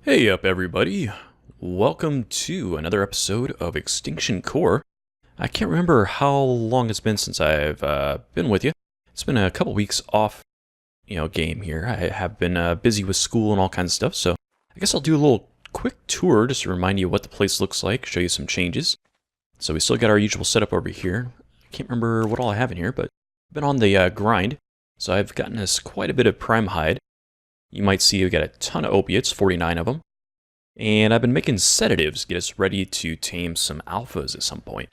Hey up everybody, welcome to another episode of Extinction Core. I can't remember how long it's been since I've been with you. It's been a couple weeks off, game here. I have been busy with school and all kinds of stuff, so I guess I'll do a little quick tour just to remind you what the place looks like, show you some changes. So we still got our usual setup over here. I can't remember what all I have in here, but I've been on the grind, so I've gotten us quite a bit of prime hide. You might see we got a ton of opiates, 49 of them. And I've been making sedatives, get us ready to tame some alphas at some point.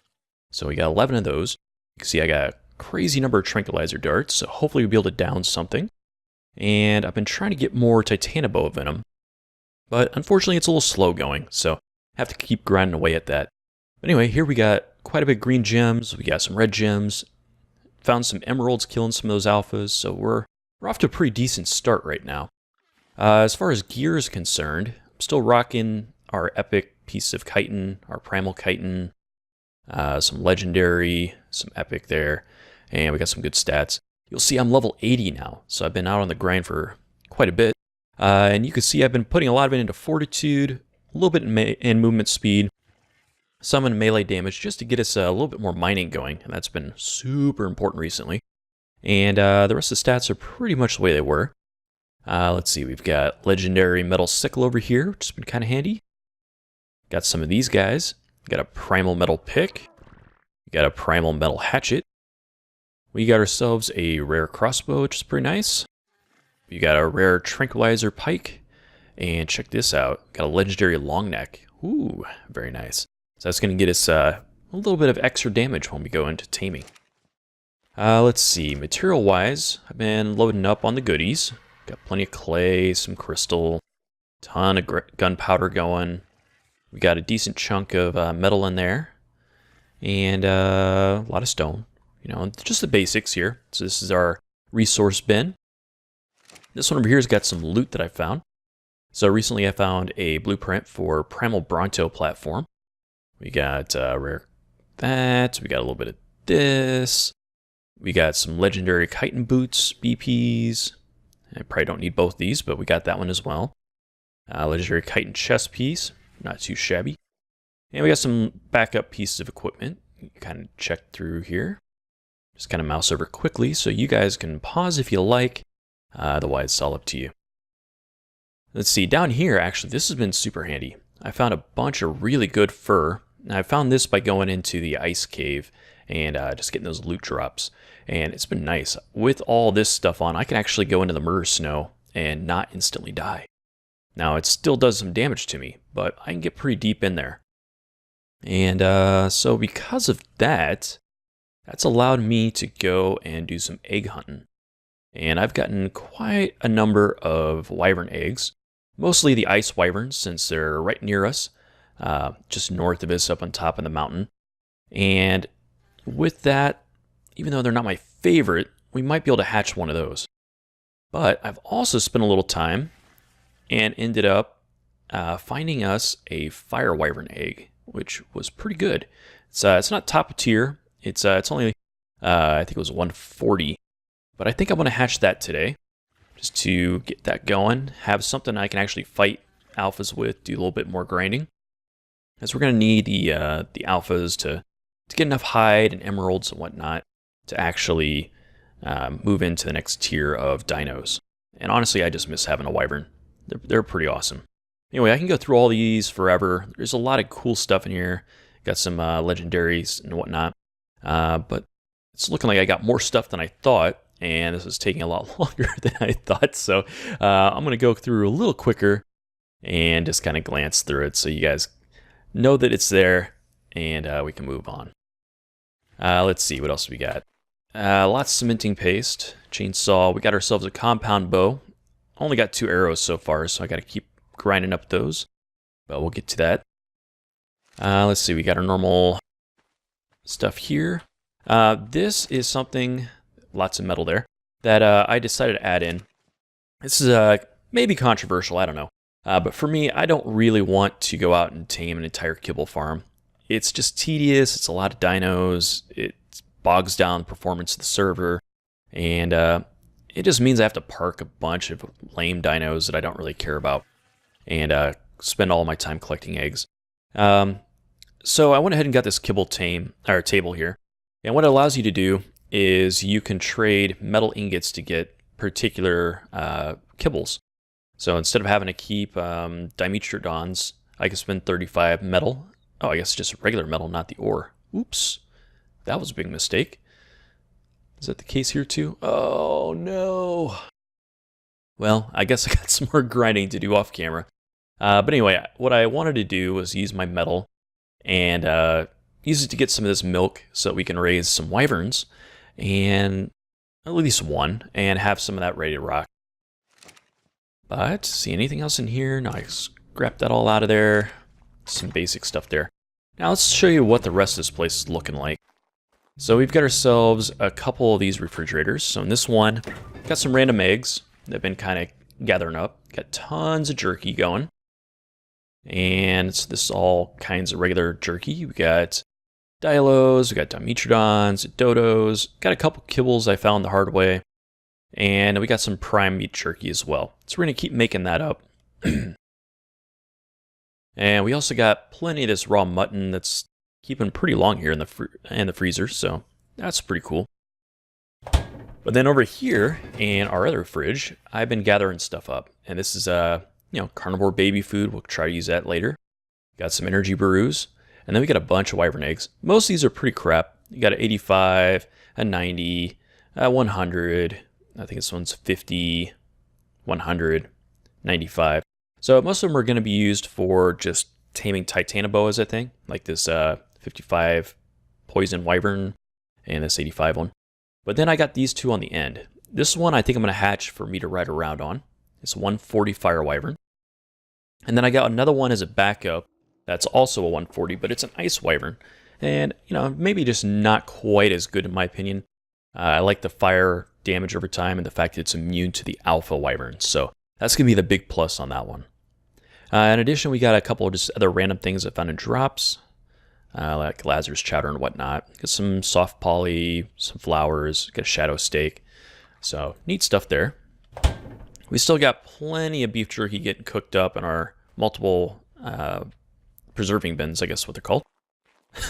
So we got 11 of those. You can see I got a crazy number of tranquilizer darts, so hopefully we'll be able to down something. And I've been trying to get more titanoboa venom. But unfortunately it's a little slow going, so I have to keep grinding away at that. But anyway, here we got quite a bit of green gems, we got some red gems. Found some emeralds killing some of those alphas, so we're off to a pretty decent start right now. As far as gear is concerned, I'm still rocking our epic piece of chitin, our primal chitin, some legendary, some epic there, and we got some good stats. You'll see I'm level 80 now, so I've been out on the grind for quite a bit. And you can see I've been putting a lot of it into fortitude, a little bit in movement speed, some in melee damage, just to get us a little bit more mining going, and that's been super important recently. And the rest of the stats are pretty much the way they were. Let's see, we've got legendary metal sickle over here, which has been kind of handy. Got some of these guys. Got a primal metal pick. Got a primal metal hatchet. We got ourselves a rare crossbow, which is pretty nice. We got a rare tranquilizer pike. And check this out. Got a legendary long neck. Ooh, very nice. So that's going to get us a little bit of extra damage when we go into taming. Let's see, material-wise, I've been loading up on the goodies. Got plenty of clay, some crystal, ton of gunpowder going. We got a decent chunk of metal in there, and a lot of stone. Just the basics here. So this is our resource bin. This one over here has got some loot that I found. So recently I found a blueprint for Primal Bronto platform. We got rare that. We got a little bit of this. We got some legendary chitin boots, BPs. I probably don't need both these, but we got that one as well. Legendary chitin chest piece, not too shabby. And we got some backup pieces of equipment. You can kind of check through here. Just kind of mouse over quickly, so you guys can pause if you like. Otherwise, it's all up to you. Let's see, down here, actually, this has been super handy. I found a bunch of really good fur. And I found this by going into the ice cave and just getting those loot drops. And it's been nice. With all this stuff on, I can actually go into the murder snow and not instantly die. Now, it still does some damage to me, but I can get pretty deep in there. And so because of that, that's allowed me to go and do some egg hunting. And I've gotten quite a number of wyvern eggs. Mostly the ice wyverns, since they're right near us, just north of us up on top of the mountain. And with that, even though they're not my favorite, we might be able to hatch one of those. But I've also spent a little time and ended up finding us a fire wyvern egg, which was pretty good. It's not top tier. It's only, I think it was 140. But I think I'm going to hatch that today, just to get that going, have something I can actually fight alphas with, do a little bit more grinding. As we're going to need the alphas to get enough hide and emeralds and whatnot to actually move into the next tier of dinos. And honestly, I just miss having a wyvern. They're pretty awesome. Anyway, I can go through all these forever. There's a lot of cool stuff in here. Got some legendaries and whatnot. But it's looking like I got more stuff than I thought. And this is taking a lot longer than I thought. So I'm going to go through a little quicker and just kind of glance through it so you guys know that it's there and we can move on. Let's see, what else we got? Lots of cementing paste, chainsaw. We got ourselves a compound bow. Only got 2 arrows so far, so I got to keep grinding up those. But we'll get to that. Let's see, we got our normal stuff here. This is something, lots of metal there, that I decided to add in. This is maybe controversial, I don't know. But for me, I don't really want to go out and tame an entire kibble farm. It's just tedious, it's a lot of dinos, it bogs down the performance of the server, and it just means I have to park a bunch of lame dinos that I don't really care about. and spend all my time collecting eggs. So I went ahead and got this Kibble Table here. And what it allows you to do is you can trade metal ingots to get particular kibbles. So instead of having to keep dimetrodons, I can spend 35 metal. Oh, I guess just regular metal, not the ore. Oops. That was a big mistake. Is that the case here too? Oh, no. Well, I guess I got some more grinding to do off camera. But anyway, what I wanted to do was use my metal and use it to get some of this milk so that we can raise some wyverns, and at least one, and have some of that ready to rock. But, see anything else in here? No, I scrapped that all out of there. Some basic stuff there. Now let's show you what the rest of this place is looking like. So we've got ourselves a couple of these refrigerators. So in this one, got some random eggs. They've been kind of gathering up. Got tons of jerky going. And this is all kinds of regular jerky. We got Dilos, we got Dimetrodons, Dodos, got a couple kibbles I found the hard way, and we got some prime meat jerky as well. So we're going to keep making that up. And we also got plenty of this raw mutton that's keeping pretty long here in the freezer, so that's pretty cool. But then over here in our other fridge, I've been gathering stuff up, and this is carnivore baby food. We'll try to use that later. Got some energy brews. And then we got a bunch of wyvern eggs. Most of these are pretty crap. You got an 85, a 90, a 100. I think this one's 50, 100, 95. So most of them are going to be used for just taming titanoboas, I think. Like this 55 poison wyvern and this 85 one. But then I got these two on the end. This one I think I'm going to hatch for me to ride around on. It's 140 fire wyvern. And then I got another one as a backup. That's also a 140, but it's an ice wyvern. And, maybe just not quite as good in my opinion. I like the fire damage over time and the fact that it's immune to the alpha wyvern. So that's going to be the big plus on that one. In addition, we got a couple of just other random things I found in drops, like Lazarus chowder and whatnot. Got some soft poly, some flowers, got a shadow steak. So neat stuff there. We still got plenty of beef jerky getting cooked up in our multiple preserving bins, I guess what they're called.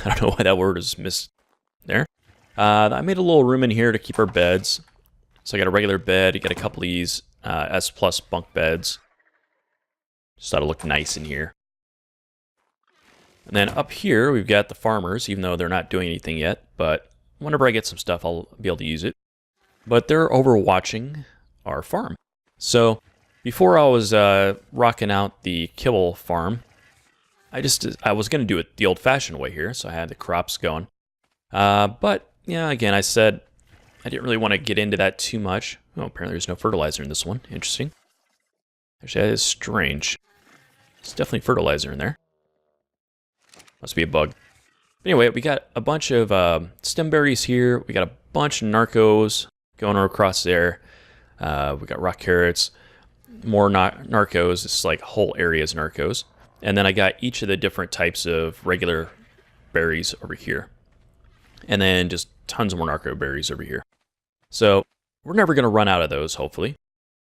I don't know why that word is missed there. I made a little room in here to keep our beds. So I got a regular bed, you got a couple of these S+ bunk beds. Just thought it looked nice in here. And then up here, we've got the farmers, even though they're not doing anything yet. But whenever I get some stuff, I'll be able to use it. But they're overwatching our farm. So before I was rocking out the kibble farm, I was going to do it the old-fashioned way here, so I had the crops going. But, again, I said I didn't really want to get into that too much. Oh, apparently there's no fertilizer in this one. Interesting. Actually, that is strange. There's definitely fertilizer in there. Must be a bug. Anyway, we got a bunch of stem berries here. We got a bunch of narcos going across there. We got rock carrots, more narcos. It's like whole areas narcos. And then I got each of the different types of regular berries over here. And then just tons more narco berries over here. So we're never going to run out of those, hopefully.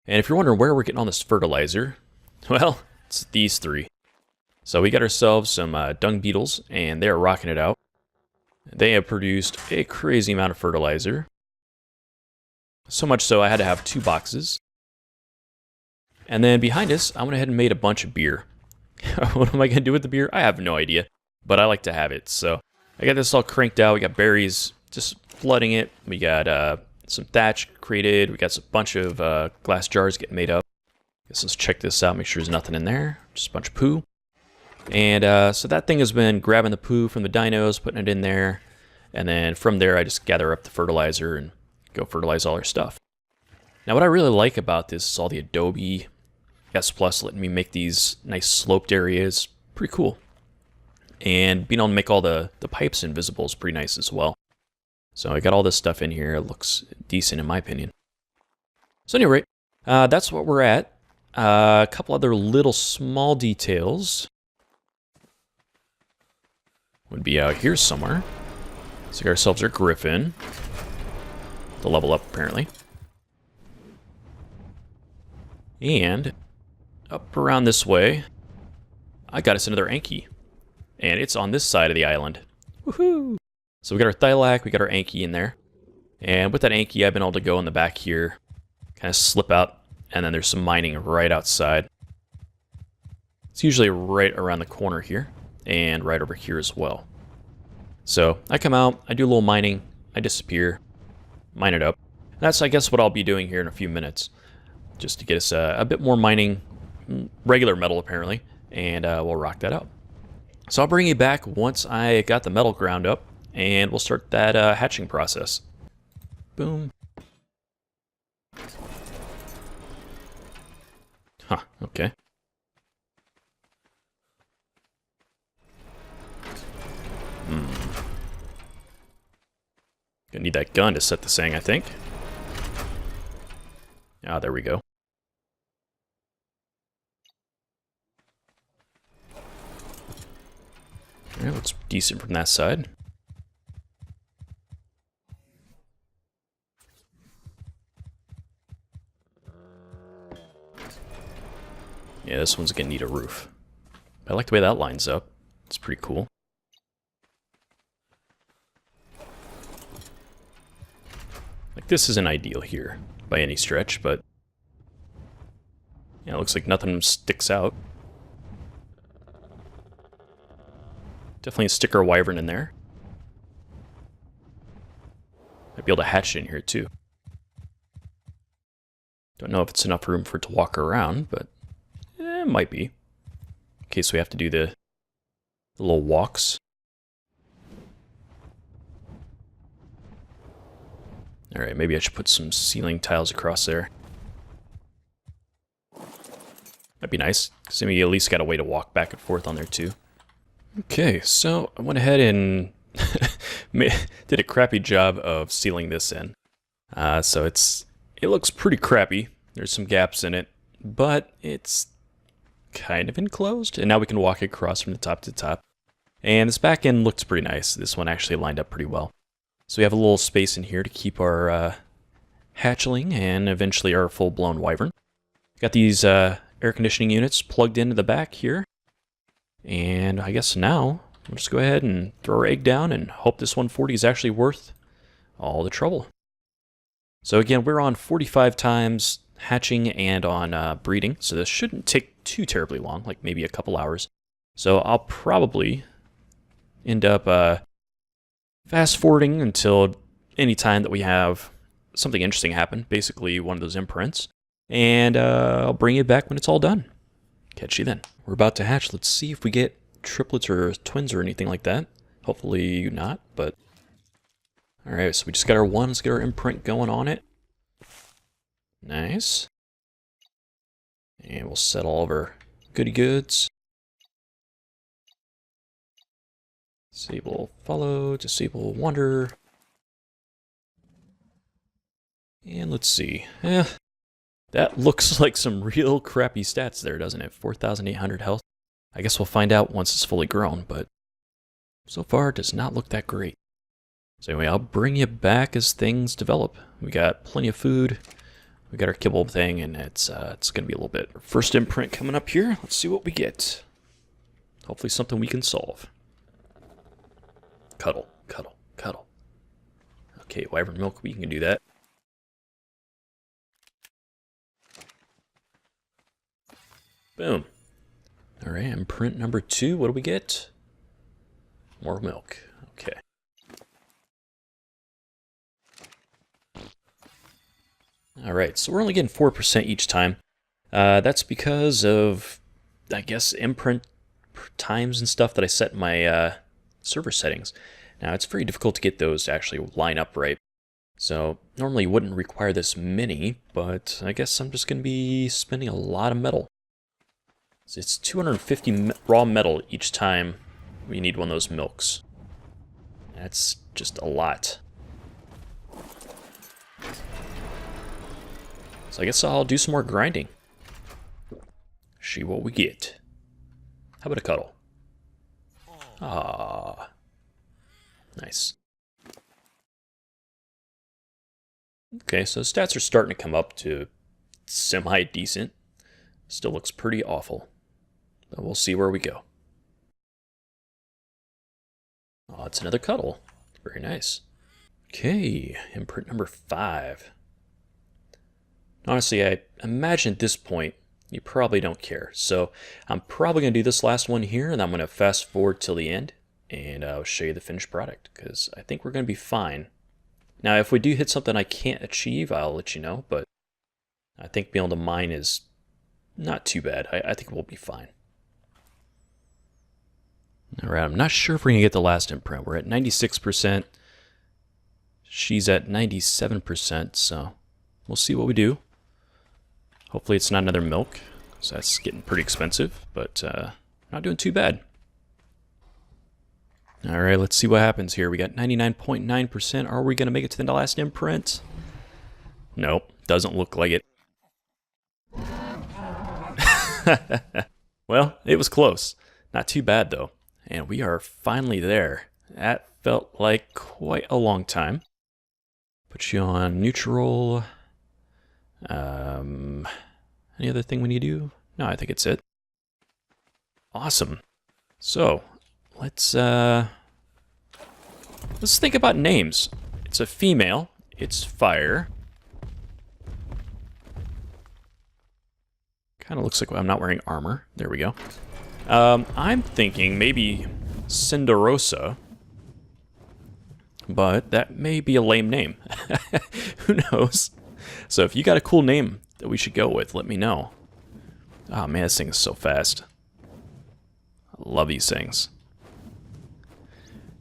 And if you're wondering where we're getting all this fertilizer, well, it's these three. So we got ourselves some dung beetles, and they're rocking it out. They have produced a crazy amount of fertilizer. So much so I had to have 2 boxes. And then behind us, I went ahead and made a bunch of beer. What am I going to do with the beer? I have no idea, but I like to have it. So I got this all cranked out. We got berries just flooding it. We got some thatch created. We got a bunch of glass jars getting made up. Guess let's check this out, make sure there's nothing in there. Just a bunch of poo. And so that thing has been grabbing the poo from the dinos, putting it in there. And then from there, I just gather up the fertilizer and go fertilize all our stuff. Now, what I really like about this is all the Adobe S+ letting me make these nice sloped areas. Pretty cool. And being able to make all the pipes invisible is pretty nice as well. So I got all this stuff in here. It looks decent in my opinion. So anyway, that's what we're at. A couple other little small details would be out here somewhere. Let's get ourselves our griffin. To level up, apparently. And up around this way, I got us another Anki. And it's on this side of the island. Woohoo! So we got our Thylac, we got our Anki in there. And with that Anki, I've been able to go in the back here, kind of slip out, and then there's some mining right outside. It's usually right around the corner here, and right over here as well. So I come out, I do a little mining, I disappear, mine it up. That's, I guess, what I'll be doing here in a few minutes, just to get us a bit more mining, regular metal apparently, and we'll rock that out. So I'll bring you back once I got the metal ground up, and we'll start that hatching process. Boom. Huh, okay. Gonna need that gun to set the thing, I think. Ah, there we go. Alright, looks decent from that side. Yeah, this one's gonna need a roof. I like the way that lines up. It's pretty cool. Like, this isn't ideal here by any stretch, but yeah, it looks like nothing sticks out. Definitely a sticker wyvern in there. Might be able to hatch it in here too. Don't know if it's enough room for it to walk around, but it might be. In case we have to do the little walks. Alright, maybe I should put some ceiling tiles across there. That'd be nice, because then we at least got a way to walk back and forth on there too. Okay, so I went ahead and did a crappy job of sealing this in. So it looks pretty crappy. There's some gaps in it, but it's kind of enclosed. And now we can walk across from the top to top. And this back end looks pretty nice. This one actually lined up pretty well. So we have a little space in here to keep our hatchling and eventually our full-blown wyvern. Got these air conditioning units plugged into the back here. And I guess now we'll just go ahead and throw our egg down and hope this 140 is actually worth all the trouble. So again, we're on 45 times hatching and on breeding, so this shouldn't take too terribly long, like maybe a couple hours. So I'll probably end up fast forwarding until any time that we have something interesting happen, basically one of those imprints, and I'll bring you back when it's all done. Catch you then. We're about to hatch. Let's see if we get triplets or twins or anything like that. Hopefully not, but... Alright, so we just got our one. Let's get our imprint going on it. Nice. And we'll set all of our goody goods. Disable follow, disable wander. And let's see. That looks like some real crappy stats there, doesn't it? 4,800 health. I guess we'll find out once it's fully grown, but so far it does not look that great. So anyway, I'll bring you back as things develop. We got plenty of food. We got our kibble thing, and it's going to be a little bit. First imprint coming up here. Let's see what we get. Hopefully something we can solve. Cuddle, cuddle, cuddle. Okay, wyvern milk, we can do that. Boom. Alright, imprint number 2. What do we get? More milk. Okay. Alright, so we're only getting 4% each time. That's because of, I guess, imprint times and stuff that I set in my server settings. Now, it's very difficult to get those to actually line up right. So, normally you wouldn't require this many, but I guess I'm just going to be spending a lot of metal. So it's 250 raw metal each time we need one of those milks. That's just a lot. So I guess I'll do some more grinding. See what we get. How about a cuddle? Ah, nice. Okay, so stats are starting to come up to semi-decent. Still looks pretty awful. But we'll see where we go. Oh, it's another cuddle. Very nice. Okay, imprint number 5. Honestly, I imagine at this point, you probably don't care. So I'm probably going to do this last one here, and I'm going to fast forward till the end, and I'll show you the finished product, because I think we're going to be fine. Now, if we do hit something I can't achieve, I'll let you know, but I think being able to mine is not too bad. I think we'll be fine. All right, I'm not sure if we're going to get the last imprint. We're at 96%. She's at 97%, so we'll see what we do. Hopefully it's not another milk, so that's getting pretty expensive, but not doing too bad. All right, let's see what happens here. We got 99.9%. Are we going to make it to the last imprint? Nope, doesn't look like it. Well, it was close. Not too bad, though. And we are finally there. That felt like quite a long time. Put you on neutral. Any other thing we need to do? No, I think it's it. Awesome. So, let's think about names. It's a female. It's fire. Kind of looks like I'm not wearing armor. There we go. I'm thinking maybe Cinderosa, but that may be a lame name. Who knows? So if you got a cool name that we should go with, let me know. Oh man, this thing is so fast. I love these things.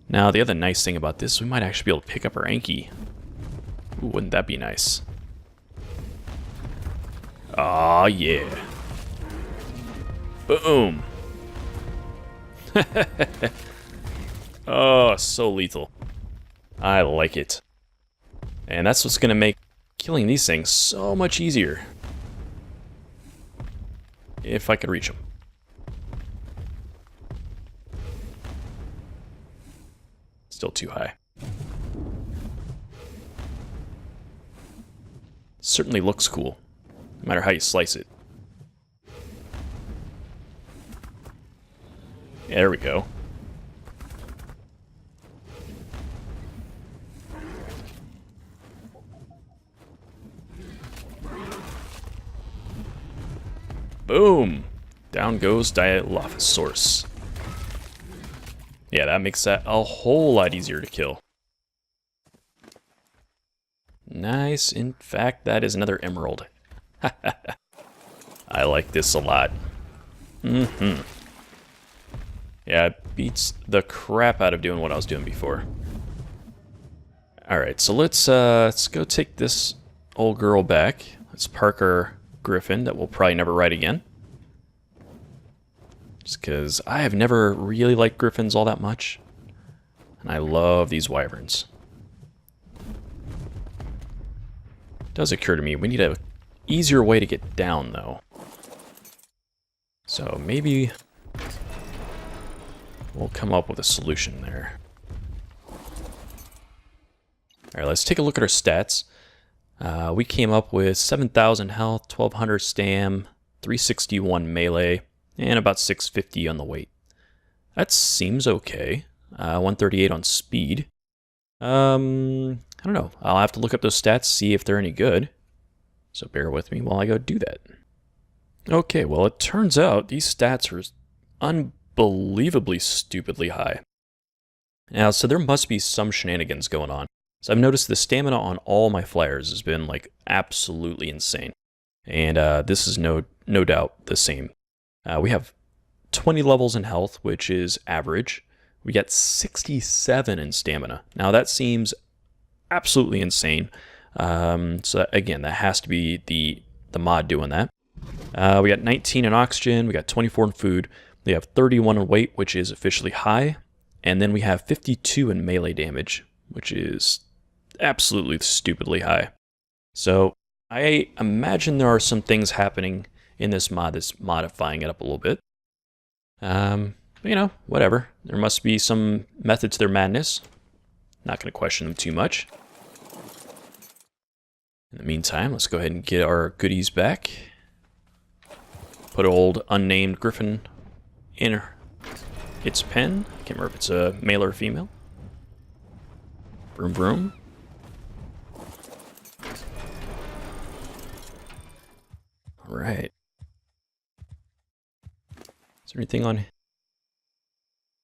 Now, the other nice thing about this, we might actually be able to pick up our Anki. Ooh, wouldn't that be nice? Aw, yeah. Boom. Oh, so lethal. I like it. And that's what's going to make killing these things so much easier. If I could reach them. Still too high. Certainly looks cool, no matter how you slice it. Yeah, there we go. Boom! Down goes Dilophosaurus. Yeah, that makes that a whole lot easier to kill. Nice. In fact, that is another emerald. I like this a lot. Mm-hmm. Yeah, it beats the crap out of doing what I was doing before. Alright, so let's go take this old girl back. Let's park our griffin that we'll probably never ride again. Just because I have never really liked griffins all that much. And I love these wyverns. It does occur to me, we need an easier way to get down, though. So maybe we'll come up with a solution there. Alright, let's take a look at our stats. We came up with 7,000 health, 1,200 stam, 361 melee, and about 650 on the weight. That seems okay. 138 on speed. I don't know. I'll have to look up those stats, see if they're any good. So bear with me while I go do that. Okay, well, it turns out these stats are unbelievably stupidly high. Now, so there must be some shenanigans going on. So I've noticed the stamina on all my flyers has been like absolutely insane. And this is no doubt the same. We have 20 levels in health, which is average. We get 67 in stamina. Now that seems absolutely insane. So again, that has to be the mod doing that. We got 19 in oxygen. We got 24 in food. We have 31 in weight, which is officially high. And then we have 52 in melee damage, which is absolutely stupidly high. So I imagine there are some things happening in this mod that's modifying it up a little bit. But, you know, whatever. There must be some method to their madness. Not going to question them too much. In the meantime, let's go ahead and get our goodies back. Put old unnamed griffin in its pen. Can't remember if it's a male or a female. Vroom vroom. Alright. Is there anything on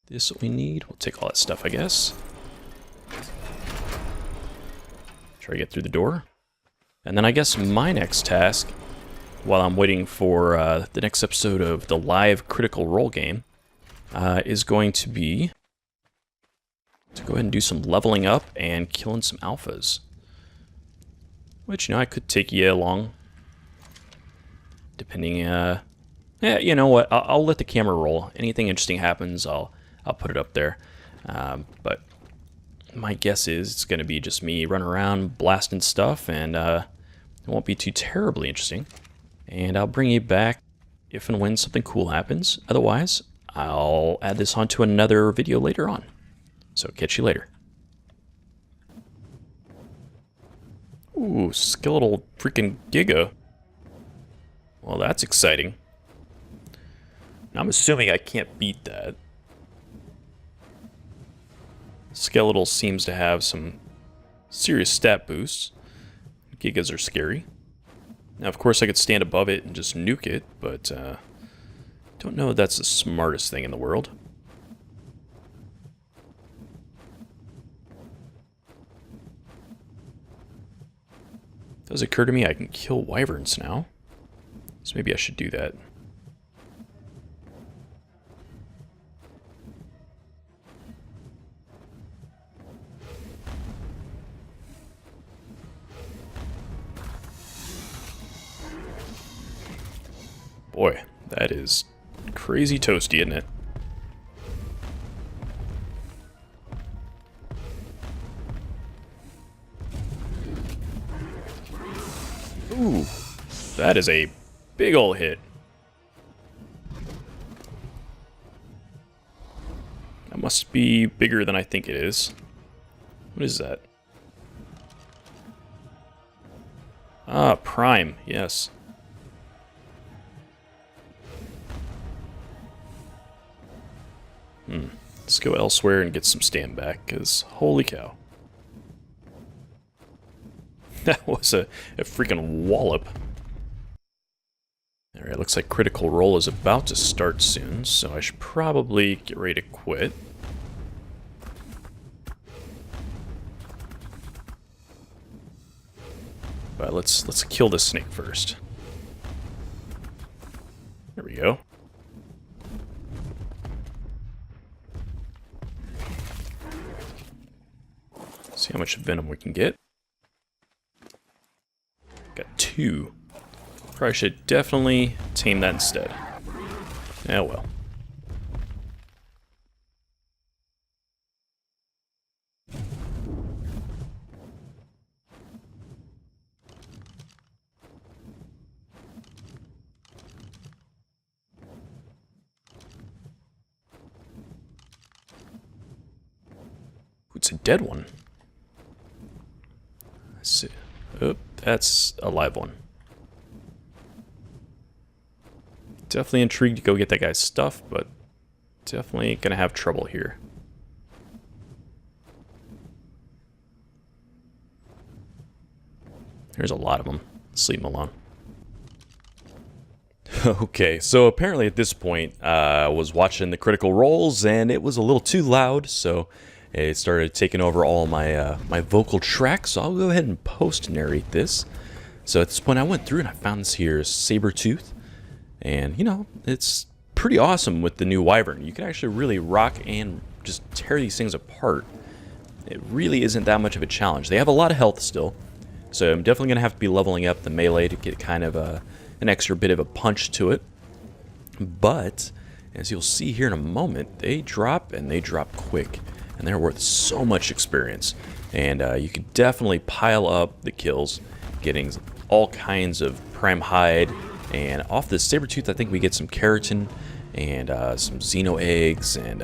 this that we need? We'll take all that stuff, I guess. Try to get through the door. And then I guess my next task, while I'm waiting for the next episode of the live Critical Role game, is going to be to go ahead and do some leveling up and killing some alphas. Which, you know, I could take you along. Depending, yeah, you know what, I'll let the camera roll. Anything interesting happens, I'll put it up there. But my guess is it's going to be just me running around blasting stuff, and it won't be too terribly interesting. And I'll bring you back if and when something cool happens. Otherwise, I'll add this onto another video later on. So catch you later. Ooh, skeletal freaking Giga. Well, that's exciting. I'm assuming I can't beat that. Skeletal seems to have some serious stat boosts. Gigas are scary. Now, of course, I could stand above it and just nuke it, but don't know if that's the smartest thing in the world. It does occur to me I can kill wyverns now. So maybe I should do that. Boy, that is crazy toasty, isn't it? Ooh, that is a big ol' hit. That must be bigger than I think it is. What is that? Ah, Prime, yes. Let's go elsewhere and get some stand back, because holy cow. That was a freaking wallop. Alright, looks like Critical Role is about to start soon, so I should probably get ready to quit. But let's kill this snake first. There we go. See how much venom we can get. Got 2. Probably should definitely tame that instead. Oh well. It's a dead one. Let's see. Oh, that's a live one. Definitely intrigued to go get that guy's stuff, but definitely gonna have trouble here. There's a lot of them. Let's leave them alone. Okay, so apparently at this point, I was watching the Critical Roles, and it was a little too loud, so it started taking over all my my vocal tracks. So I'll go ahead and post-narrate this. So at this point, I went through and I found this here Sabertooth. And, you know, it's pretty awesome with the new Wyvern. You can actually really rock and just tear these things apart. It really isn't that much of a challenge. They have a lot of health still, so I'm definitely going to have to be leveling up the melee to get kind of an extra bit of a punch to it. But, as you'll see here in a moment, they drop, and they drop quick. And they're worth so much experience. And you can definitely pile up the kills, getting all kinds of prime hide. And off this Sabertooth, I think we get some keratin and some xeno eggs and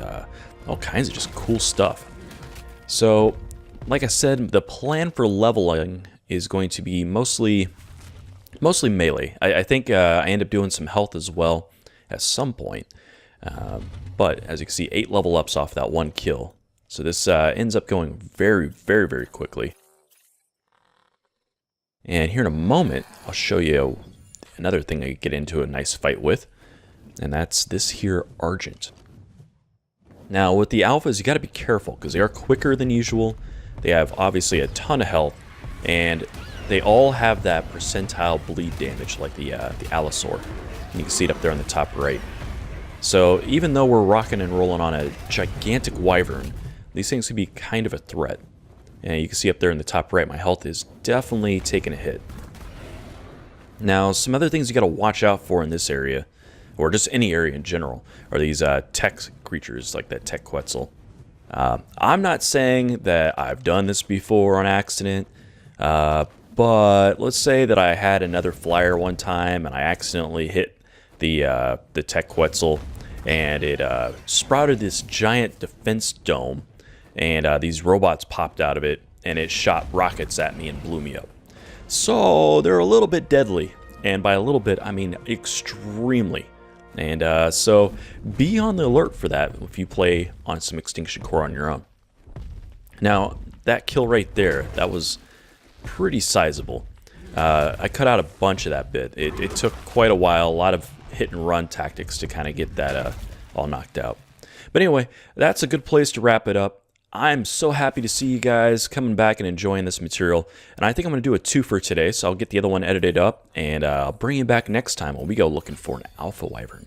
all kinds of just cool stuff. So, like I said, the plan for leveling is going to be mostly Mostly melee. I think I end up doing some health as well at some point. But as you can see, 8 level ups off that one kill. So this ends up going very, very, very quickly. And here in a moment, I'll show you another thing I get into a nice fight with. And that's this here Argent. Now with the alphas, you got to be careful because they are quicker than usual. They have obviously a ton of health, and they all have that percentile bleed damage like the Allosaur. And you can see it up there on the top right. So even though we're rocking and rolling on a gigantic wyvern, these things can be kind of a threat. And you can see up there in the top right, my health is definitely taking a hit. Now, some other things you got to watch out for in this area, or just any area in general, are these tech creatures like that tech Quetzal. I'm not saying that I've done this before on accident, but let's say that I had another flyer one time and I accidentally hit the tech Quetzal, and it sprouted this giant defense dome, and these robots popped out of it, and it shot rockets at me and blew me up. So they're a little bit deadly, and by a little bit I mean extremely. And so be on the alert for that if you play on some Extinction Core on your own. Now that kill right there, that was pretty sizable. I cut out a bunch of that bit. It took quite a while, a lot of hit and run tactics to kind of get that all knocked out. But anyway, that's a good place to wrap it up. I'm so happy to see you guys coming back and enjoying this material. And I think I'm going to do a 2 for today, so I'll get the other one edited up, and I'll bring you back next time when we go looking for an alpha wyvern.